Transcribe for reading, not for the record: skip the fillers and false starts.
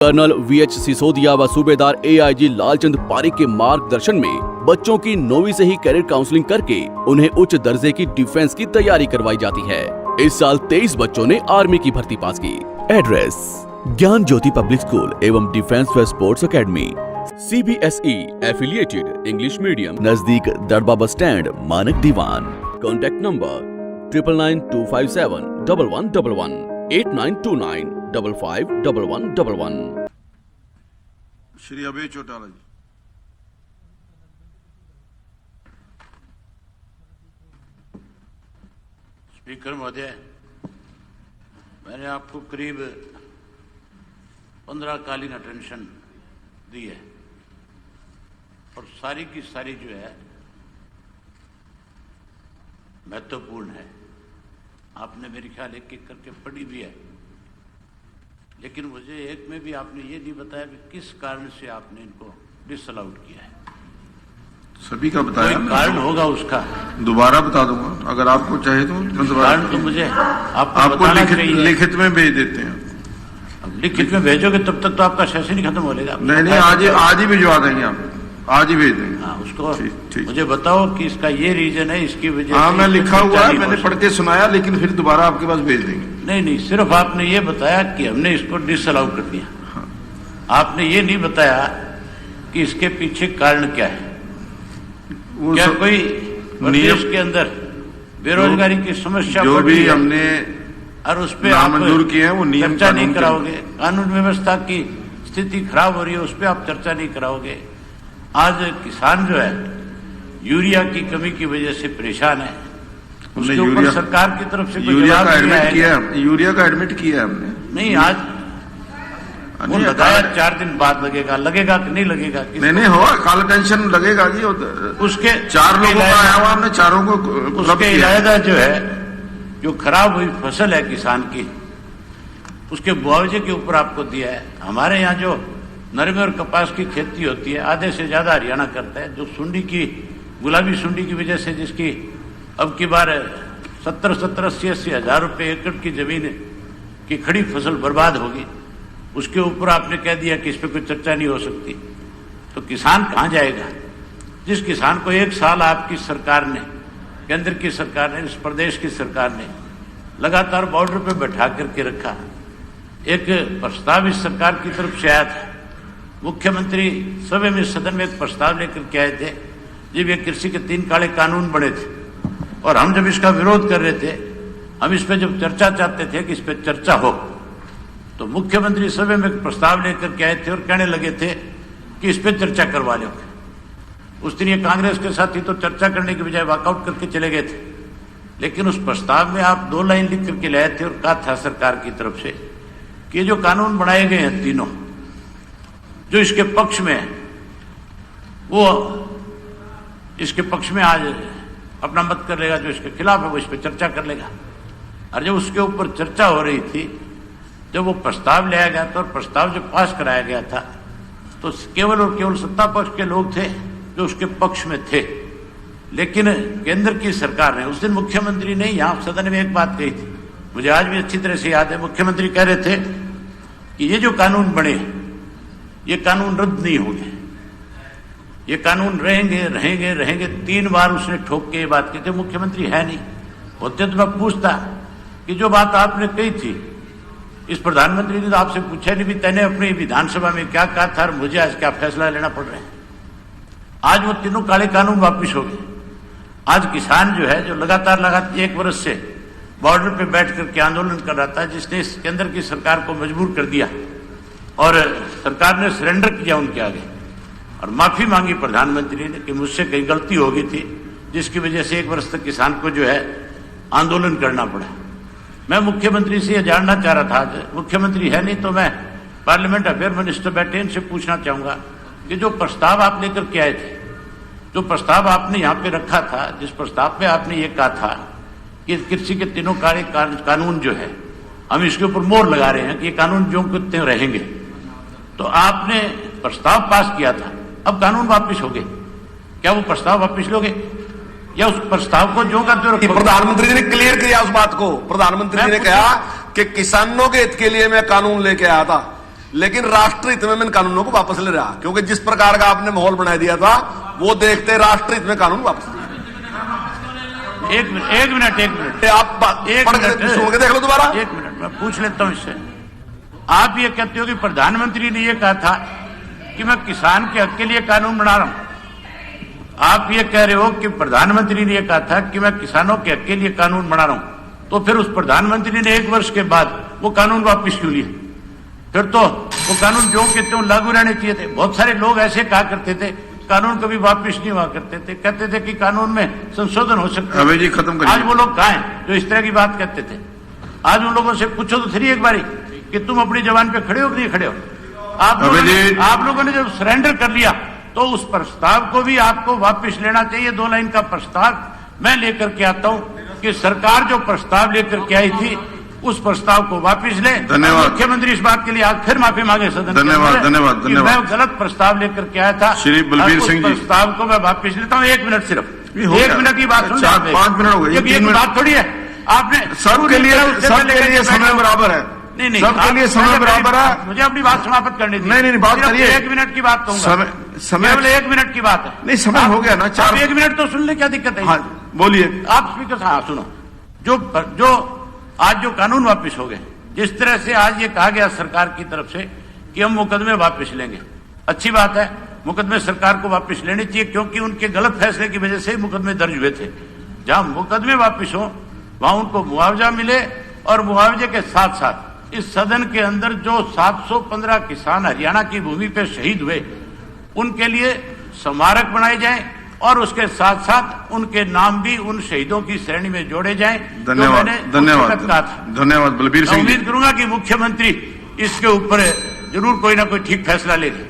Colonel VH Sisodia व सूबेदार AIG Lalchand Pareek के मार्गदर्शन में बच्चों की 9वीं से ही कैरियर काउंसलिंग करके उन्हें उच्च दर्जे की डिफेंस की तैयारी करवाई जाती है। इस साल 23 बच्चों ने आर्मी की भर्ती पास की। Address Gyan Jyoti public school एवं डिफेंस व sports academy, CBSE affiliated English medium, नजदीक Darba bus stand, Manak Diwan. Contact number 9992571111 8929551111। Shri Abhay Chautala ji. Speaker महोदय, मैंने आपको करीब 15 कालीन अटेंशन दी है और सारी की सारी जो है महत्वपूर्ण है। आपने मेरे ख्याल एक एक करके पढ़ी भी है, लेकिन मुझे एक में भी आपने ये नहीं बताया कि किस कारण से आपने इनको डिसअलाउड किया है। सभी का बताया, कोई कारण होगा उसका, दोबारा बता दूंगा अगर आपको चाहे तो। कारण तो मुझे आपको लिखित में भेज देते हैं। अब लिखित में भेजोगे तब तक तो आपका सेशन ही खत्म हो जाएगा। नहीं, आज ही भिजवा देंगे, आप आज ही भेज देंगे। हाँ, उसको ठीक। मुझे बताओ कि इसका ये रीजन है, इसकी वजह। हाँ, मैं लिखा हुआ है, मैंने पढ़ के सुनाया, लेकिन फिर दोबारा आपके पास भेज देंगे। नहीं, सिर्फ आपने ये बताया कि हमने इसको डिसअलाउ कर दिया। हाँ। आपने ये नहीं बताया कि इसके पीछे कारण क्या है। क्या कोई प्रदेश के अंदर बेरोजगारी की समस्या जो भी हमने और उस पर नामंजूर किए हैं वो नियम चर्चा नहीं कराओगे। कानून व्यवस्था की स्थिति खराब हो रही है, उस पर आप चर्चा नहीं कराओगे। आज किसान जो है यूरिया की कमी की वजह से परेशान है, उसके ऊपर सरकार की तरफ से यूरिया का एडमिट किया हमने। नहीं, आज वो लगाया 4 दिन बाद लगेगा कि नहीं लगेगा? नहीं होगा, कल टेंशन लगेगा जी। उसके 4 लोगों का आया हुआ, हमने चारों को उसके इलावा जो है, जो खराब हुई फसल है किसान की, उसके मुआवजे के ऊपर आपको दिया है। हमारे यहाँ जो नरमे और कपास की खेती होती है, आधे से ज्यादा हरियाणा करता है। जो सुंडी की, गुलाबी सुंडी की वजह से जिसकी अब की बार 70-80 हजार रुपये एकड़ की जमीन की खड़ी फसल बर्बाद होगी, उसके ऊपर आपने कह दिया कि इस पर कोई चर्चा नहीं हो सकती। तो किसान कहाँ जाएगा? जिस किसान को 1 साल आपकी सरकार ने, केंद्र की सरकार ने, इस प्रदेश की सरकार ने लगातार बॉर्डर पे बैठा करके रखा। एक प्रस्ताव इस सरकार की तरफ से आया था, मुख्यमंत्री सभा में, सदन में एक प्रस्ताव लेकर के आए थे जब ये कृषि के 3 काले कानून बने थे, और हम जब इसका विरोध कर रहे थे, हम इस पे जब चर्चा चाहते थे कि इस पे चर्चा हो, तो मुख्यमंत्री सभा में एक प्रस्ताव लेकर के आए थे और कहने लगे थे कि इस पे चर्चा करवा लोगे। उस दिन ये कांग्रेस के साथी तो चर्चा करने की बजाय वॉकआउट करके चले गए थे, लेकिन उस प्रस्ताव में आप 2 लाइन लिख करके लाए थे और कहा था सरकार की तरफ से कि ये जो कानून बनाए गए हैं तीनों, जो इसके पक्ष में है वो इसके पक्ष में आज अपना मत कर लेगा, जो इसके खिलाफ है वो इस पर चर्चा कर लेगा। और जब उसके ऊपर चर्चा हो रही थी, जब वो प्रस्ताव लाया गया था और प्रस्ताव जब पास कराया गया था, तो केवल और केवल सत्ता पक्ष के लोग थे जो उसके पक्ष में थे। लेकिन केंद्र की सरकार ने, उस दिन मुख्यमंत्री ने यहां सदन में एक बात कही थी, मुझे आज भी अच्छी तरह से याद है। मुख्यमंत्री कह रहे थे कि ये जो कानून बने, ये कानून रद्द नहीं होंगे, ये कानून रहेंगे। 3 बार उसने ठोक के ये बात की थी। मुख्यमंत्री है नहीं, होते तो मैं पूछता कि जो बात आपने कही थी, इस प्रधानमंत्री ने तो आपसे पूछा नहीं भी तैने अपनी विधानसभा में क्या कहा था और मुझे आज क्या फैसला लेना पड़ रहा है। आज वो तीनों काले कानून वापिस हो गए। आज किसान जो है, जो लगातार 1 वर्ष से बॉर्डर पे बैठ करके आंदोलन कर रहा था, जिसने इस केंद्र की सरकार को मजबूर कर दिया और सरकार ने सरेंडर किया उनके आगे और माफी मांगी प्रधानमंत्री ने कि मुझसे कहीं गलती हो गई थी, जिसकी वजह से 1 वर्ष तक किसान को जो है आंदोलन करना पड़ा। मैं मुख्यमंत्री से यह जानना चाह रहा था, आज मुख्यमंत्री है नहीं तो मैं पार्लियामेंट अफेयर मिनिस्टर बैठे, इनसे पूछना चाहूंगा कि जो प्रस्ताव आप लेकर के आए थे, जो प्रस्ताव आपने यहाँ पे रखा था, जिस प्रस्ताव पे आपने ये कहा था कि कृषि के तीनों कानून जो है हम इसके ऊपर मोहर लगा रहे हैं कि ये कानून जो कितने रहेंगे, तो आपने प्रस्ताव पास किया था, अब कानून वापिस हो गए, क्या वो प्रस्ताव वापिस लोगे? या उस प्रस्ताव को जो करते हो। प्रधानमंत्री जी ने क्लियर किया उस बात को। प्रधानमंत्री जी ने कहा कि किसानों के हित के लिए मैं कानून लेके आया था। लेकिन राष्ट्र हित में मैं इन कानूनों को वापस ले रहा, क्योंकि जिस प्रकार का आपने माहौल बना दिया था वो देखते राष्ट्र हित में कानून वापस ले। एक मिनट आप पढ़ के सुन के देख लो दोबारा। एक मिनट मैं पूछ लेता हूं इससे। आप ये कहते हो कि प्रधानमंत्री ने ये कहा था कि मैं किसान के हक के लिए कानून बना रहा हूं। आप ये कह रहे हो कि प्रधानमंत्री ने ये कहा था कि मैं किसानों के हक के लिए कानून बना रहा हूं, तो फिर उस प्रधानमंत्री ने 1 वर्ष के बाद वो कानून वापस क्यों लिए? फिर तो वो कानून जो के त्यों लागू रहने चाहिए थे। बहुत सारे लोग ऐसे कहा करते थे कानून कभी वापस नहीं हुआ करते थे, कहते थे कि कानून में संशोधन हो सकता है। अबे जी खत्म करिए। आज वो लोग कहाँ हैं जो इस तरह की बात कहते थे? आज उन लोगों से पूछो तो सही एक बारी कि तुम अपनी जबान पे खड़े हो कि नहीं खड़े हो? आप लोगों ने जब सरेंडर कर लिया तो उस प्रस्ताव को भी आपको वापस लेना चाहिए। 2 लाइन का प्रस्ताव मैं लेकर के आता हूं कि सरकार जो प्रस्ताव लेकर के आई थी उस प्रस्ताव को वापस ले। धन्यवाद। मुख्यमंत्री इस बात के लिए आज फिर माफी मांगे सदन। धन्यवाद। मैं गलत प्रस्ताव लेकर के आया था। श्री बलबीर सिंह जी, प्रस्ताव को मैं वापस लेता हूँ। 1 मिनट सिर्फ, 1 मिनट की बात सुन। 4-5 मिनट हो गए, ये बात थोड़ी है। आपने सबके लिए समय बराबर है। नहीं, सबके लिए समय बराबर है। मुझे अपनी बात समाप्त करनी थी। नहीं, बात करिए। 1 मिनट की बात कहूंगा। समय केवल 1 मिनट की बात है। नहीं, समय हो गया ना। 1 मिनट तो सुन ले, क्या दिक्कत है? हाँ, बोलिए आप स्पीकर। हाँ सुनो, जो आज जो कानून वापस हो गए, जिस तरह से आज ये कहा गया सरकार की तरफ से कि हम मुकदमे वापस लेंगे, अच्छी बात है। मुकदमे सरकार को वापस लेने चाहिए, क्योंकि उनके गलत फैसले की वजह से मुकदमे दर्ज हुए थे। जहां मुकदमे वापस हो वहां उनको मुआवजा मिले, और मुआवजे के साथ साथ इस सदन के अंदर जो 715 किसान हरियाणा की भूमि पे शहीद हुए उनके लिए स्मारक बनाए जाएं, और उसके साथ साथ उनके नाम भी उन शहीदों की श्रेणी में जोड़े जाएं। धन्यवाद बलबीर सिंह। उम्मीद करूंगा कि मुख्यमंत्री इसके ऊपर जरूर कोई ना कोई ठीक फैसला लेंगे।